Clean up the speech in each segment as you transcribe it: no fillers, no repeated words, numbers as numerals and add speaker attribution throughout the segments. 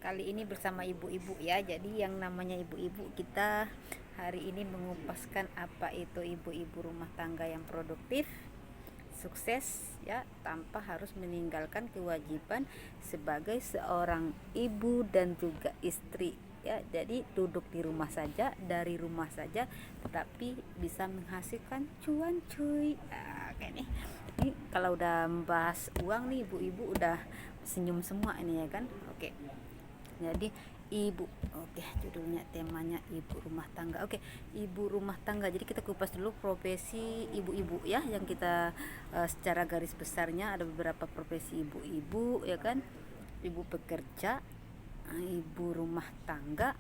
Speaker 1: Kali ini bersama ibu-ibu ya. Jadi yang namanya ibu-ibu, kita hari ini mengupaskan apa itu ibu-ibu rumah tangga yang produktif, sukses ya, tanpa harus meninggalkan kewajiban sebagai seorang ibu dan juga istri ya. Jadi duduk di rumah saja, dari rumah saja, tetapi bisa menghasilkan cuan cuy. Kayak ini kalau udah membahas uang nih, ibu-ibu udah senyum semua ini ya kan. Oke, jadi ibu, oke, judulnya temanya ibu rumah tangga. Oke, ibu rumah tangga. Jadi kita kupas dulu profesi ibu-ibu ya, yang kita secara garis besarnya ada beberapa profesi ibu-ibu ya kan. Ibu pekerja, ibu rumah tangga,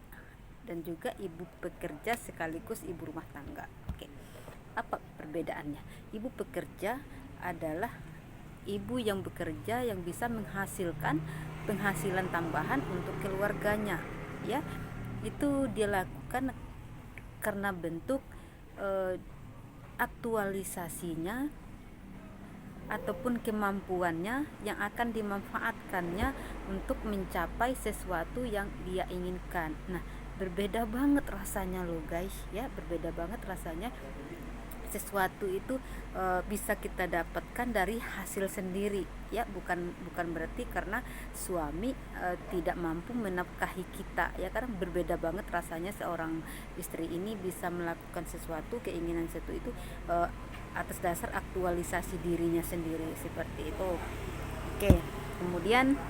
Speaker 1: dan juga ibu pekerja sekaligus ibu rumah tangga. Oke, apa perbedaannya? Ibu pekerja adalah ibu yang bekerja, yang bisa menghasilkan penghasilan tambahan untuk keluarganya ya. Itu dia lakukan karena bentuk aktualisasinya ataupun kemampuannya yang akan dimanfaatkannya untuk mencapai sesuatu yang dia inginkan. Nah, berbeda banget rasanya loh guys ya, berbeda banget rasanya. Sesuatu itu bisa kita dapatkan dari hasil sendiri ya, bukan berarti karena suami tidak mampu menafkahi kita ya, karena berbeda banget rasanya seorang istri ini bisa melakukan sesuatu, keinginan sesuatu itu atas dasar aktualisasi dirinya sendiri, seperti itu. Oke, kemudian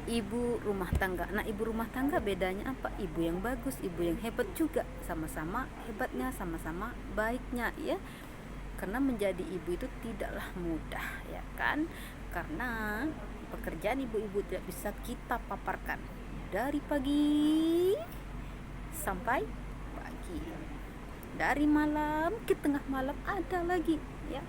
Speaker 1: ibu rumah tangga. Nah, ibu rumah tangga bedanya apa? Ibu yang bagus, ibu yang hebat juga, sama-sama hebatnya, sama-sama baiknya ya. Karena menjadi ibu itu tidaklah mudah ya kan, karena pekerjaan ibu-ibu tidak bisa kita paparkan dari pagi sampai pagi, dari malam ke tengah malam ada lagi ya,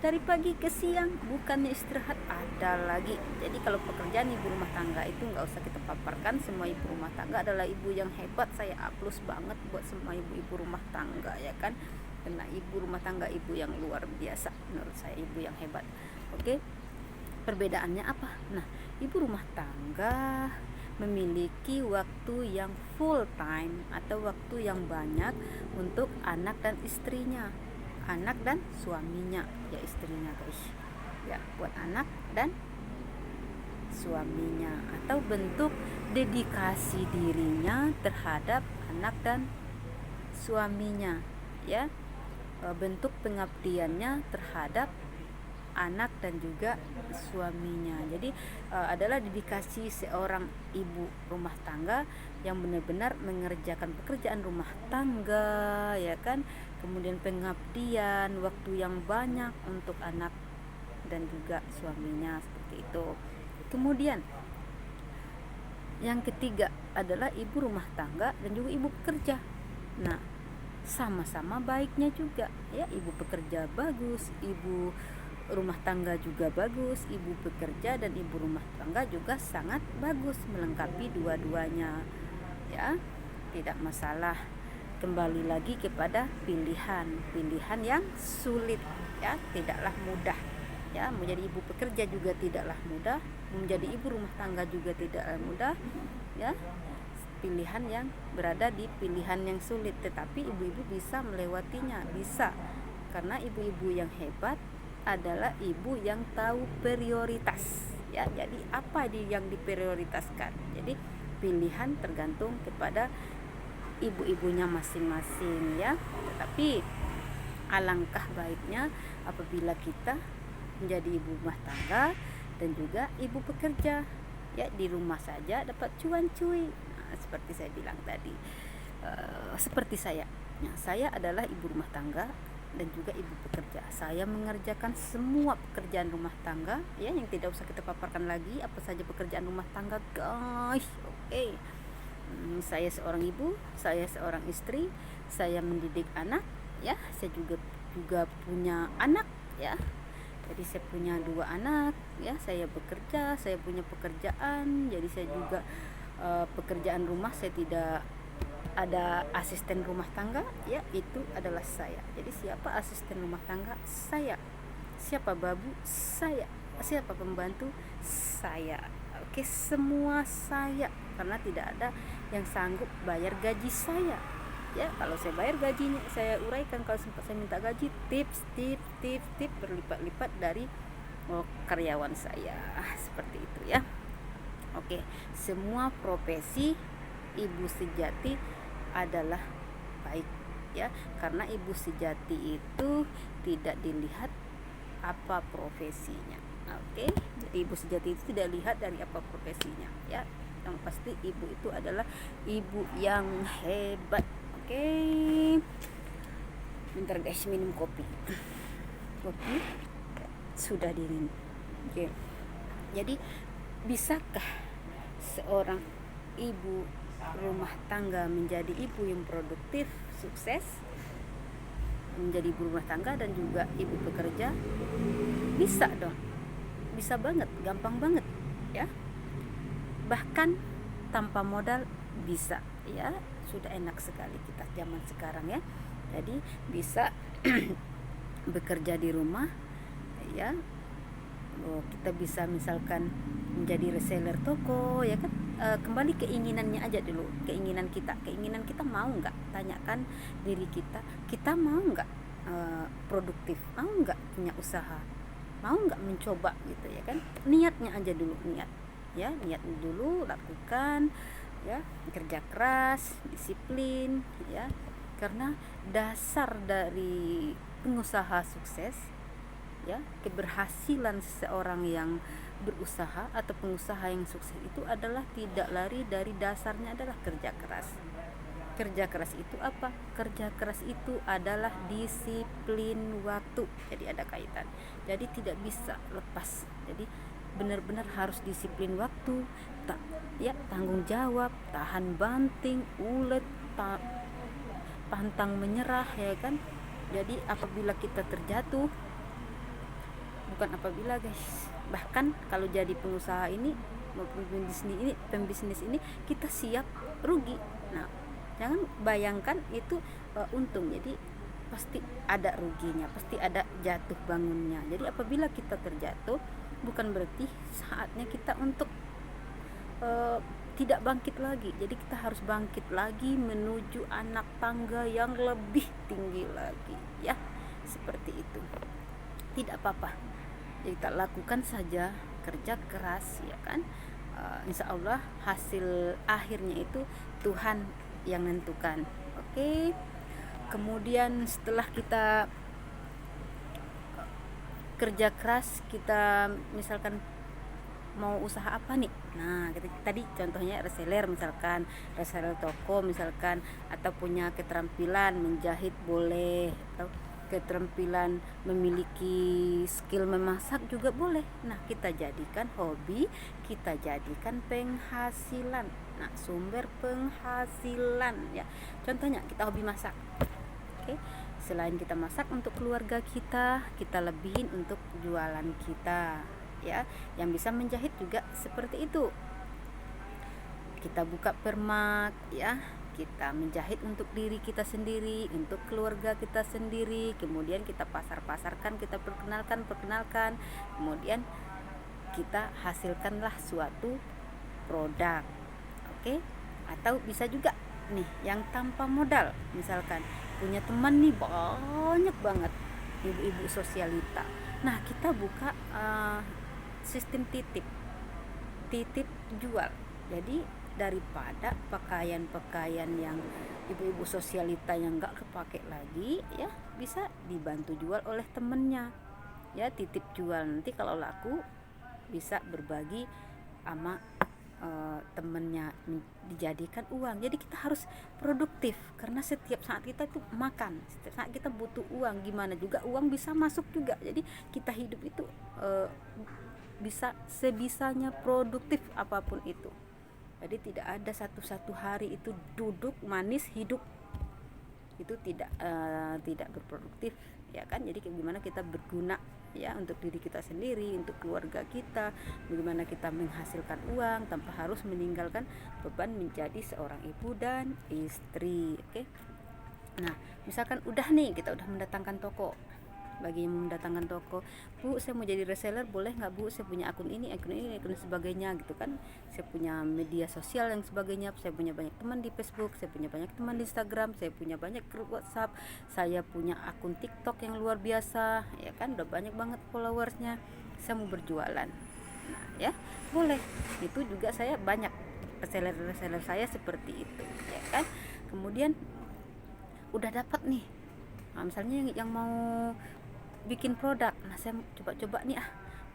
Speaker 1: dari pagi ke siang bukannya istirahat ada lagi. Jadi kalau pekerjaan ibu rumah tangga itu nggak usah kita paparkan. Semua ibu rumah tangga adalah ibu yang hebat. Saya aplaus banget buat semua ibu-ibu rumah tangga ya kan, karena ibu rumah tangga ibu yang luar biasa, menurut saya ibu yang hebat. Oke, perbedaannya apa? Nah, ibu rumah tangga memiliki waktu yang full time atau waktu yang banyak untuk anak dan istrinya, anak dan suaminya ya, istrinya guys ya, buat anak dan suaminya, atau bentuk dedikasi dirinya terhadap anak dan suaminya ya, bentuk pengabdiannya terhadap anak dan juga suaminya. Jadi adalah dedikasi seorang ibu rumah tangga yang benar-benar mengerjakan pekerjaan rumah tangga ya kan, kemudian pengabdian waktu yang banyak untuk anak dan juga suaminya, seperti itu. Kemudian yang ketiga adalah ibu rumah tangga dan juga ibu pekerja. Nah, sama-sama baiknya juga ya, ibu pekerja bagus, ibu rumah tangga juga bagus, ibu pekerja dan ibu rumah tangga juga sangat bagus, melengkapi dua-duanya ya, tidak masalah. Kembali lagi kepada pilihan yang sulit ya, tidaklah mudah ya. Menjadi ibu pekerja juga tidaklah mudah, menjadi ibu rumah tangga juga tidaklah mudah ya. Pilihan yang berada di pilihan yang sulit, tetapi ibu-ibu bisa melewatinya, bisa, karena ibu-ibu yang hebat adalah ibu yang tahu prioritas ya. Jadi apa yang diprioritaskan, jadi pilihan tergantung kepada ibu-ibunya masing-masing ya. Tetapi alangkah baiknya apabila kita menjadi ibu rumah tangga dan juga ibu pekerja ya, di rumah saja dapat cuan cuy. Nah, seperti saya bilang tadi, seperti saya. Nah, saya adalah ibu rumah tangga dan juga ibu pekerja. Saya mengerjakan semua pekerjaan rumah tangga ya, yang tidak usah kita paparkan lagi apa saja pekerjaan rumah tangga guys. Oke. Saya seorang ibu, saya seorang istri, saya mendidik anak ya, saya juga punya anak ya. Jadi saya punya 2 anak ya, saya bekerja, saya punya pekerjaan. Jadi saya juga pekerjaan rumah saya tidak ada asisten rumah tangga ya, itu adalah saya. Jadi siapa asisten rumah tangga? Saya. Siapa babu? Saya. Siapa pembantu? Saya.
Speaker 2: pakai semua saya, karena tidak ada yang sanggup bayar gaji saya. Ya, kalau saya bayar gajinya, saya uraikan. Kalau sempat saya minta gaji, tips berlipat-lipat dari karyawan saya. Seperti itu ya. Oke, semua profesi ibu sejati adalah baik ya, karena ibu sejati itu tidak dilihat apa profesinya. Oke, jadi ibu sejati itu tidak lihat dari apa profesinya ya. Yang pasti ibu itu adalah ibu yang hebat. Oke, bentar guys, minum kopi. Kopi sudah dingin. Oke, jadi bisakah seorang ibu rumah tangga menjadi ibu yang produktif, sukses, menjadi ibu rumah tangga dan juga ibu pekerja? Bisa dong, bisa banget, gampang banget ya, bahkan tanpa modal bisa ya. Sudah enak sekali kita zaman sekarang ya. Jadi bisa bekerja di rumah ya. Kita bisa misalkan menjadi reseller toko ya kan. Kembali keinginannya aja dulu, keinginan kita mau nggak, tanyakan diri kita mau nggak produktif, mau nggak punya usaha, mau nggak mencoba gitu ya kan. Niatnya aja dulu, niat dulu, lakukan ya, kerja keras, disiplin ya, karena dasar dari pengusaha sukses ya, keberhasilan seseorang yang berusaha atau pengusaha yang sukses itu adalah tidak lari dari dasarnya adalah kerja keras. Kerja keras itu apa? Kerja keras itu adalah disiplin waktu. Jadi ada kaitan. Jadi tidak bisa lepas. Jadi benar-benar harus disiplin waktu, tanggung jawab, tahan banting, ulet, pantang menyerah ya kan. Jadi apabila kita terjatuh, bukan apabila guys, bahkan kalau jadi pengusaha ini maupun pembisnis ini kita siap rugi. Nah, jangan bayangkan itu untung. Jadi pasti ada ruginya, pasti ada jatuh bangunnya. Jadi apabila kita terjatuh, bukan berarti saatnya kita untuk tidak bangkit lagi. Jadi kita harus bangkit lagi menuju anak tangga yang lebih tinggi lagi ya. Seperti itu. Tidak apa-apa. Jadi kita lakukan saja, kerja keras ya kan. Insya Allah hasil akhirnya itu Tuhan yang menentukan. Oke. Kemudian setelah kita kerja keras, kita misalkan mau usaha apa nih. Nah, tadi contohnya reseller, misalkan reseller toko misalkan, atau punya keterampilan menjahit boleh, atau keterampilan memiliki skill memasak juga boleh. Nah, kita jadikan hobi, kita jadikan penghasilan. Nah, sumber penghasilan ya. Contohnya kita hobi masak. Oke. Selain kita masak untuk keluarga kita lebihin untuk jualan kita ya. Yang bisa menjahit juga seperti itu. Kita buka permak ya, kita menjahit untuk diri kita sendiri, untuk keluarga kita sendiri. Kemudian kita pasarkan, kita perkenalkan. Kemudian kita hasilkanlah suatu produk. Oke? Atau bisa juga nih yang tanpa modal, misalkan punya teman nih banyak banget ibu-ibu sosialita. Nah, kita buka sistem titip jual. Jadi daripada pakaian yang ibu-ibu sosialita yang gak kepake lagi ya, bisa dibantu jual oleh temennya ya, titip jual. Nanti kalau laku bisa berbagi sama temennya, dijadikan uang. Jadi kita harus produktif, karena setiap saat kita itu makan, setiap saat kita butuh uang. Gimana juga uang bisa masuk juga. Jadi kita hidup itu bisa sebisanya produktif apapun itu. Jadi tidak ada satu hari itu duduk manis hidup, itu tidak berproduktif ya kan. Jadi gimana kita berguna ya untuk diri kita sendiri, untuk keluarga kita, bagaimana kita menghasilkan uang tanpa harus meninggalkan beban menjadi seorang ibu dan istri. Oke. Nah, misalkan udah nih, kita udah mendatangkan toko bagi yang mendatangkan toko. Bu, saya mau jadi reseller, boleh nggak Bu? Saya punya akun ini, akun sebagainya gitu kan. Saya punya media sosial yang sebagainya. Saya punya banyak teman di Facebook, saya punya banyak teman di Instagram, saya punya banyak grup WhatsApp, saya punya akun TikTok yang luar biasa, ya kan, udah banyak banget followersnya. Saya mau berjualan. Nah, ya, boleh. Itu juga saya banyak reseller saya seperti itu, ya kan. Kemudian udah dapat nih. Nah, misalnya yang mau bikin produk, nah saya coba-coba nih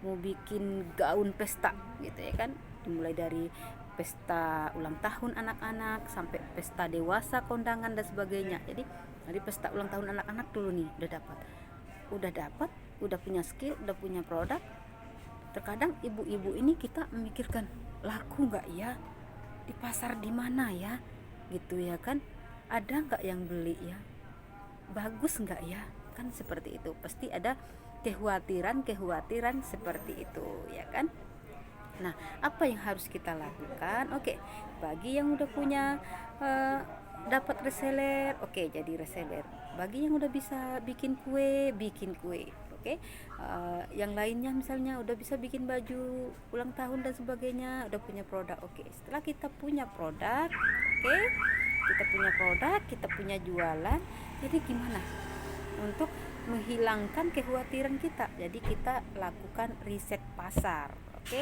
Speaker 2: mau bikin gaun pesta gitu ya kan, dimulai dari pesta ulang tahun anak-anak sampai pesta dewasa, kondangan dan sebagainya. Jadi dari pesta ulang tahun anak-anak dulu nih udah punya skill, udah punya produk. Terkadang ibu-ibu ini kita memikirkan, laku nggak ya di pasar, di mana ya gitu ya kan, ada nggak yang beli ya, bagus nggak ya, kan seperti itu. Pasti ada kekhawatiran seperti itu ya kan. Nah, apa yang harus kita lakukan? Oke, bagi yang udah punya dapat reseller, oke, jadi reseller. Bagi yang udah bisa bikin kue, oke. Yang lainnya misalnya udah bisa bikin baju ulang tahun dan sebagainya, udah punya produk. Oke, setelah kita punya produk, oke, kita punya jualan. Jadi gimana untuk menghilangkan kekhawatiran kita? Jadi kita lakukan riset pasar, oke.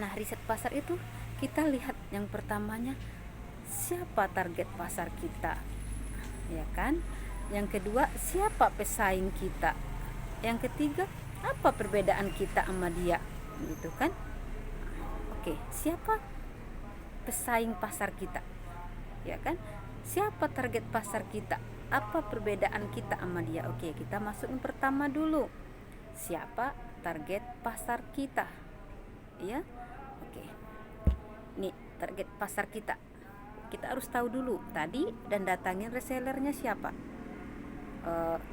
Speaker 2: Nah, riset pasar itu kita lihat yang pertamanya, siapa target pasar kita, ya kan. Yang kedua, siapa pesaing kita. Yang ketiga, apa perbedaan kita sama dia, gitu kan. Oke, siapa pesaing pasar kita, ya kan. Siapa target pasar kita, apa perbedaan kita sama dia. Oke, kita masuk yang pertama dulu, siapa target pasar kita, ya. Oke, nih target pasar kita harus tahu dulu tadi, dan datangin resellernya siapa.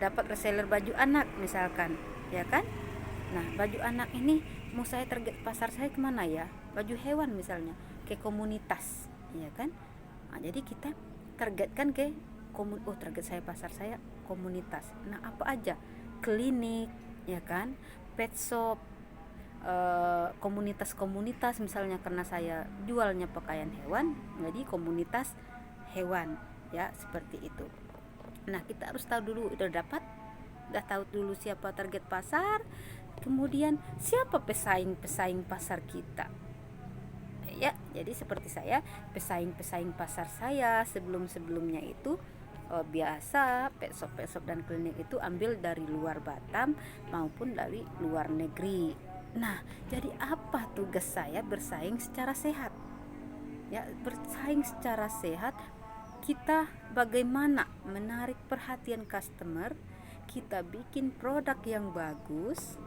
Speaker 2: Dapat reseller baju anak misalkan, ya kan. Nah, baju anak ini mau saya target pasar saya kemana ya, baju hewan misalnya, ke komunitas, ya kan. Nah, jadi kita targetkan ke target saya, pasar saya komunitas. Nah, apa aja, klinik, ya kan, pet shop, komunitas misalnya, karena saya jualnya pakaian hewan, jadi komunitas hewan, ya, seperti itu. Nah, kita harus tahu dulu, udah tahu dulu siapa target pasar, kemudian siapa pesaing pasar kita, ya. Jadi seperti saya, pesaing pasar saya sebelumnya itu biasa pet shop dan klinik itu ambil dari luar Batam maupun dari luar negeri. Nah, jadi apa tugas saya? Bersaing secara sehat, ya, bersaing secara sehat. Kita bagaimana menarik perhatian customer, kita bikin produk yang bagus,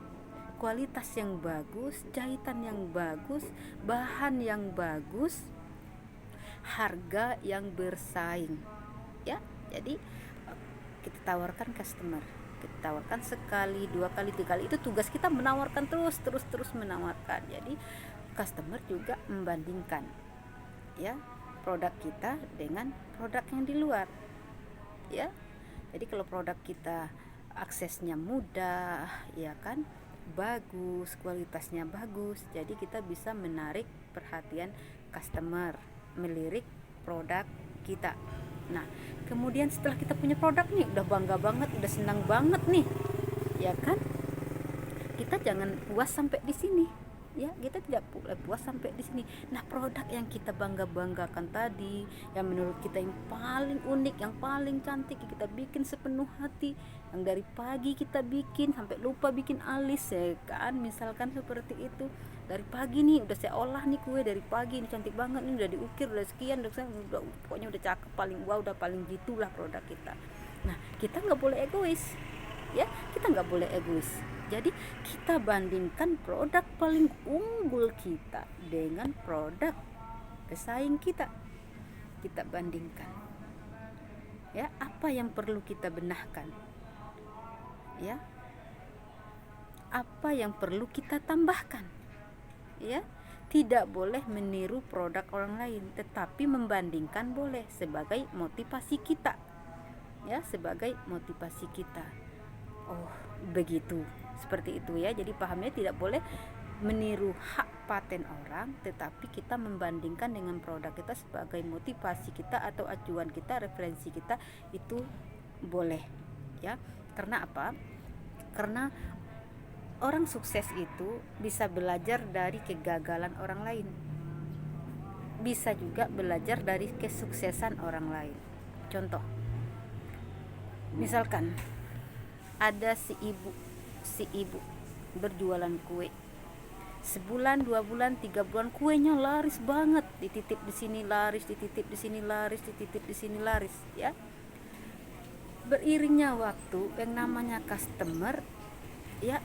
Speaker 2: kualitas yang bagus, jahitan yang bagus, bahan yang bagus, harga yang bersaing, ya. Jadi kita tawarkan customer, kita tawarkan sekali, 2 kali, 3 kali. Itu tugas kita, menawarkan terus menawarkan. Jadi customer juga membandingkan, ya, produk kita dengan produk yang di luar, ya. Jadi kalau produk kita aksesnya mudah, ya kan, bagus, kualitasnya bagus, jadi kita bisa menarik perhatian customer, melirik produk kita. Nah, kemudian setelah kita punya produk nih, udah bangga banget, udah senang banget nih, ya kan. Kita jangan puas sampai di sini, ya. Kita tidak puas sampai di sini. Nah, produk yang kita banggakan tadi, yang menurut kita yang paling unik, yang paling cantik, kita bikin sepenuh hati, yang dari pagi kita bikin sampai lupa bikin alis, ya kan, misalkan seperti itu. Dari pagi nih udah saya olah nih kue dari pagi, ini cantik banget nih, udah diukir, udah sekian, udah pokoknya udah cakep, paling wow, udah paling gitulah produk kita. Nah, kita nggak boleh egois, ya, kita nggak boleh egois. Jadi kita bandingkan produk paling unggul kita dengan produk pesaing kita bandingkan, ya. Apa yang perlu kita benahkan, ya, apa yang perlu kita tambahkan, ya. Tidak boleh meniru produk orang lain, tetapi membandingkan boleh, sebagai motivasi kita, ya, sebagai motivasi kita. oh begitu, seperti itu ya. Jadi pahamnya tidak boleh meniru hak paten orang, tetapi kita membandingkan dengan produk kita sebagai motivasi kita atau acuan kita, referensi kita, itu boleh ya. Karena apa? Karena orang sukses itu bisa belajar dari kegagalan orang lain, bisa juga belajar dari kesuksesan orang lain. Contoh, misalkan ada si ibu berjualan kue, sebulan, 2 bulan, 3 bulan kuenya laris banget, dititip di sini laris, dititip di sini laris, dititip di sini laris ya. Beriringnya waktu, yang namanya customer ya,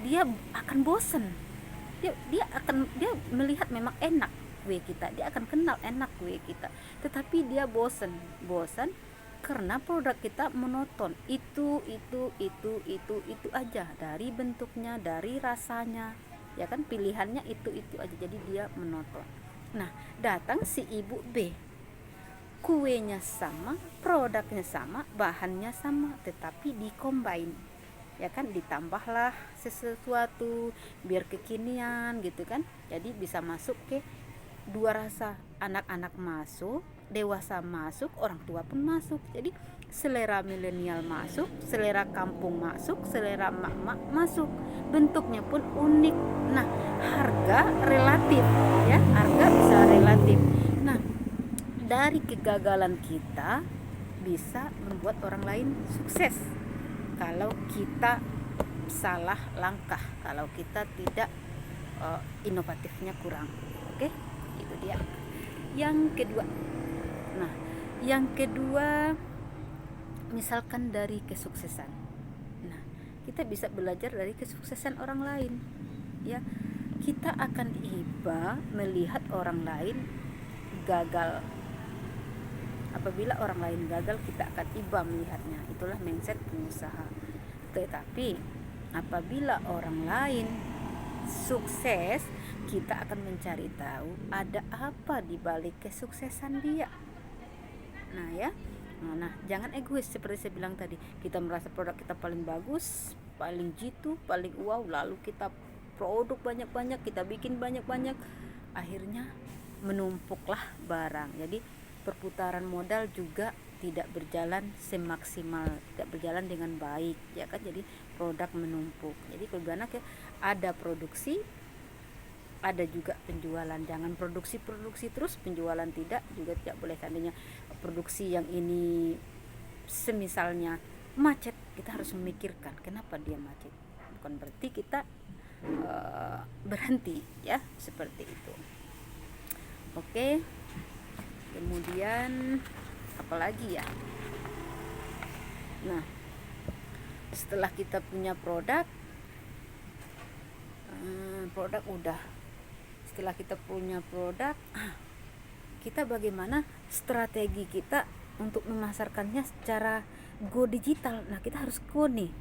Speaker 2: dia akan bosen, dia melihat memang enak kue kita, dia akan kenal enak kue kita, tetapi dia bosen karena produk kita monoton, itu aja, dari bentuknya, dari rasanya ya kan, pilihannya itu aja, jadi dia monoton. Nah, datang si ibu B, kuenya sama, produknya sama, bahannya sama, tetapi dicombine ya kan, ditambahlah sesuatu biar kekinian gitu kan, jadi bisa masuk ke dua rasa, anak-anak masuk, dewasa masuk, orang tua pun masuk. Jadi selera milenial masuk, selera kampung masuk, selera mak-mak masuk, bentuknya pun unik. Nah, harga relatif ya, harga bisa relatif. Nah, dari kegagalan kita bisa membuat orang lain sukses kalau kita salah langkah, kalau kita tidak inovatifnya kurang. Oke, itu dia. Yang kedua, nah yang kedua misalkan dari kesuksesan, nah kita bisa belajar dari kesuksesan orang lain ya. Kita akan iba melihat orang lain gagal. Apabila orang lain gagal, kita akan iba melihatnya, itulah mindset pengusaha. Tetapi apabila orang lain sukses, kita akan mencari tahu ada apa di balik kesuksesan dia. Nah ya, nah jangan egois seperti saya bilang tadi. Kita merasa produk kita paling bagus, paling jitu, paling wow, lalu kita produk banyak-banyak, kita bikin banyak-banyak, akhirnya menumpuklah barang. Jadi perputaran modal juga tidak berjalan semaksimal, tidak berjalan dengan baik ya kan, jadi produk menumpuk. Jadi bagaimana ada produksi, ada juga penjualan. Jangan produksi terus, penjualan tidak, juga tidak boleh. Seandainya produksi yang ini semisalnya macet, kita harus memikirkan kenapa dia macet, bukan berarti kita berhenti ya, seperti itu. Oke, kemudian apalagi ya, nah setelah kita punya produk udah, setelah kita punya produk, kita bagaimana strategi kita untuk memasarkannya secara go digital. Nah, kita harus go nih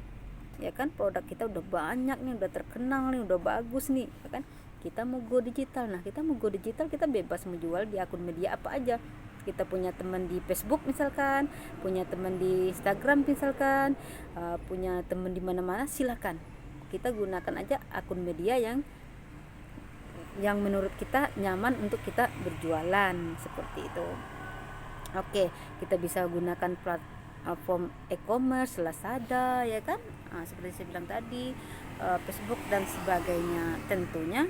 Speaker 2: ya kan, produk kita udah banyak nih, udah terkenal nih, udah bagus nih ya kan, kita mau go digital. Nah, kita mau go digital, kita bebas menjual di akun media apa aja. Kita punya teman di Facebook misalkan, punya teman di Instagram misalkan, punya teman di mana-mana, silakan. Kita gunakan aja akun media yang menurut kita nyaman untuk kita berjualan, seperti itu. Oke, kita bisa gunakan platform e-commerce, Lazada ya kan, seperti saya bilang tadi, Facebook dan sebagainya. Tentunya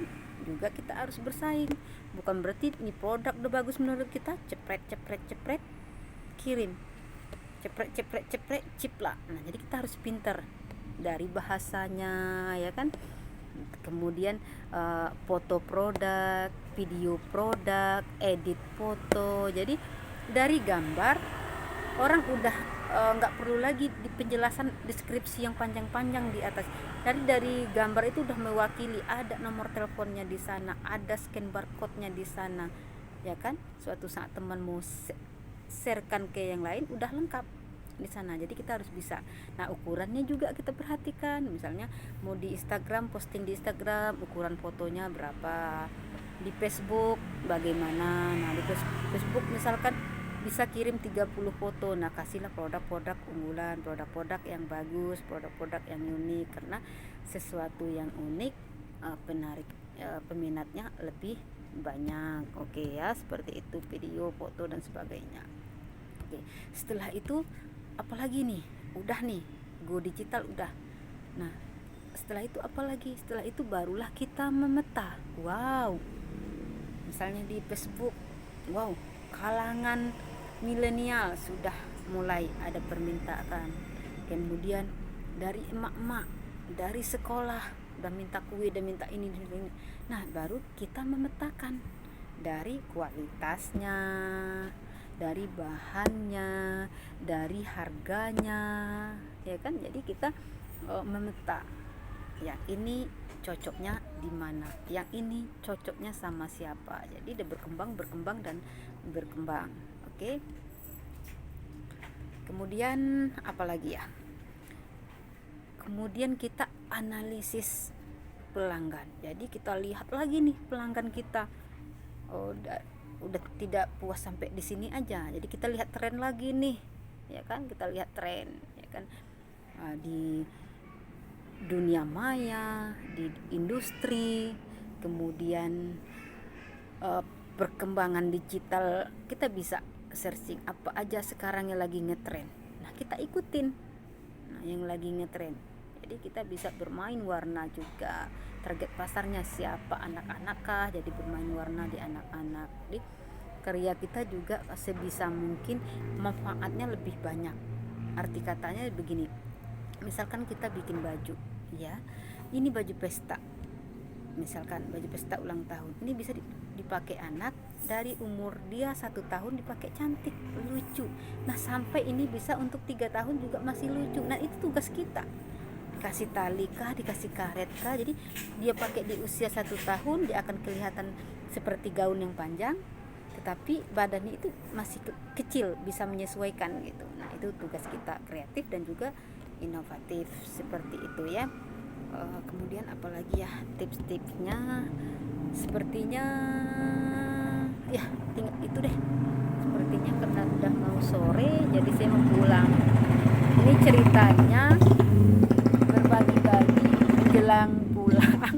Speaker 2: juga kita harus bersaing, bukan berarti ini produk udah bagus menurut kita, cepret kirim, cepret ciplak. Nah, jadi kita harus pintar dari bahasanya ya kan. Kemudian foto produk, video produk, edit foto. Jadi dari gambar orang udah nggak perlu lagi di penjelasan deskripsi yang panjang-panjang di atas. Dari gambar itu udah mewakili, ada nomor teleponnya di sana, ada scan barcode-nya di sana ya kan. Suatu saat teman mau sharekan ke yang lain, udah lengkap di sana. Jadi kita harus bisa. Nah, ukurannya juga kita perhatikan. Misalnya mau di Instagram, posting di Instagram, ukuran fotonya berapa. Di Facebook bagaimana? Nah, di Facebook misalkan bisa kirim 30 foto. Nah, kasihlah produk-produk unggulan, produk-produk yang bagus, produk-produk yang unik, karena sesuatu yang unik penarik peminatnya lebih banyak. Oke ya, seperti itu, video, foto dan sebagainya. Oke, setelah itu apalagi nih? Udah nih, go digital udah. Nah, setelah itu apalagi? Setelah itu barulah kita memeta. Wow, misalnya di Facebook, wow, kalangan milenial sudah mulai ada permintaan. Kemudian dari emak-emak, dari sekolah udah minta kue, udah minta ini. Nah, baru kita memetakan dari kualitasnya, dari bahannya, dari harganya, ya kan? Jadi kita memeta, ya ini cocoknya di mana, yang ini cocoknya sama siapa. Jadi dia berkembang dan berkembang. Oke. Kemudian apalagi ya? Kemudian kita analisis pelanggan. Jadi kita lihat lagi nih pelanggan kita. Udah tidak puas sampai di sini aja. Jadi kita lihat tren lagi nih, ya kan? Kita lihat tren, ya kan? Di dunia maya, di industri, kemudian perkembangan digital, kita bisa searching apa aja sekarang yang lagi ngetren. Nah, kita ikutin yang lagi ngetren. Jadi kita bisa bermain warna juga. Target pasarnya siapa? Anak-anak kah? Jadi bermain warna di anak-anak. Jadi karya kita juga sebisa mungkin manfaatnya lebih banyak. Arti katanya begini. Misalkan kita bikin baju, ya. Ini baju pesta. Misalkan baju pesta ulang tahun. Ini bisa dipakai anak dari umur dia 1 tahun, dipakai cantik, lucu. Nah, sampai ini bisa untuk 3 tahun juga masih lucu. Nah, itu tugas kita. Dikasih tali kah, dikasih karet kah. Jadi dia pakai di usia 1 tahun, dia akan kelihatan seperti gaun yang panjang, tetapi badannya itu masih kecil, bisa menyesuaikan gitu. Nah, itu tugas kita, kreatif dan juga inovatif, seperti itu ya. Kemudian apalagi ya tips-tipsnya, sepertinya ya tinggal itu deh. Sepertinya karena udah mau sore, jadi saya mau pulang. Ini ceritanya berbagi-bagi menjelang pulang.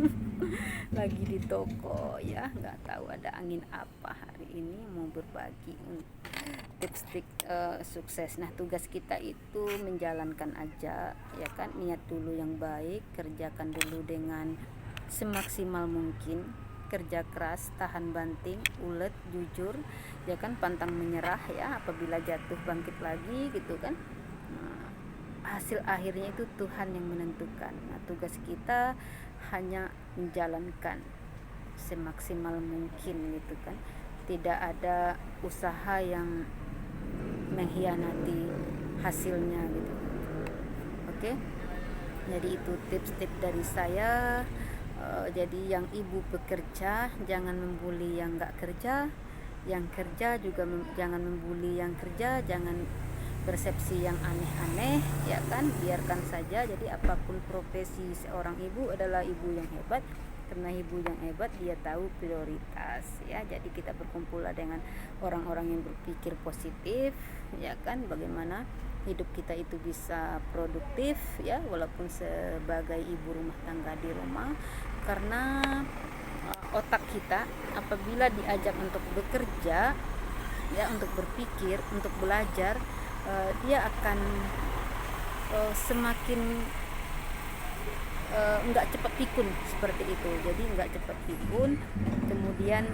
Speaker 2: Lagi di toko ya, nggak tahu ada angin apa hari ini, mau berbagi tips-tips sukses. Nah, tugas kita itu menjalankan aja, ya kan, niat dulu yang baik, kerjakan dulu dengan semaksimal mungkin, kerja keras, tahan banting, ulet, jujur, ya kan, pantang menyerah ya, apabila jatuh bangkit lagi gitu kan. Hasil akhirnya itu Tuhan yang menentukan. Nah, tugas kita hanya menjalankan semaksimal mungkin gitu kan. Tidak ada usaha yang mengkhianati hasilnya gitu. Oke. Jadi itu tips-tips dari saya. Jadi yang ibu bekerja jangan membuli yang nggak kerja, yang kerja juga jangan membuli yang kerja, jangan persepsi yang aneh-aneh, ya kan, biarkan saja. Jadi apapun profesi seorang ibu adalah ibu yang hebat, karena ibu yang hebat dia tahu prioritas ya. Jadi kita berkumpul dengan orang-orang yang berpikir positif, ya kan, bagaimana hidup kita itu bisa produktif ya, walaupun sebagai ibu rumah tangga di rumah, karena otak kita apabila diajak untuk bekerja ya, untuk berpikir, untuk belajar, dia akan semakin enggak cepat pikun, seperti itu. Jadi enggak cepat pikun, kemudian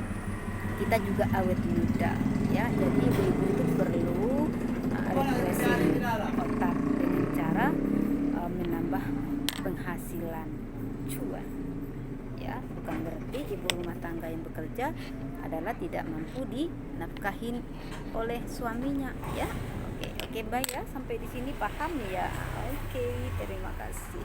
Speaker 2: kita juga awet muda ya. Jadi ibu-ibu itu perlu refreshing otak dengan cara menambah penghasilan cuan ya. Bukan berarti ibu rumah tangga yang bekerja adalah tidak mampu dinafkahin oleh suaminya ya. Oke, bye ya, sampai di sini paham ya. Oke, terima kasih.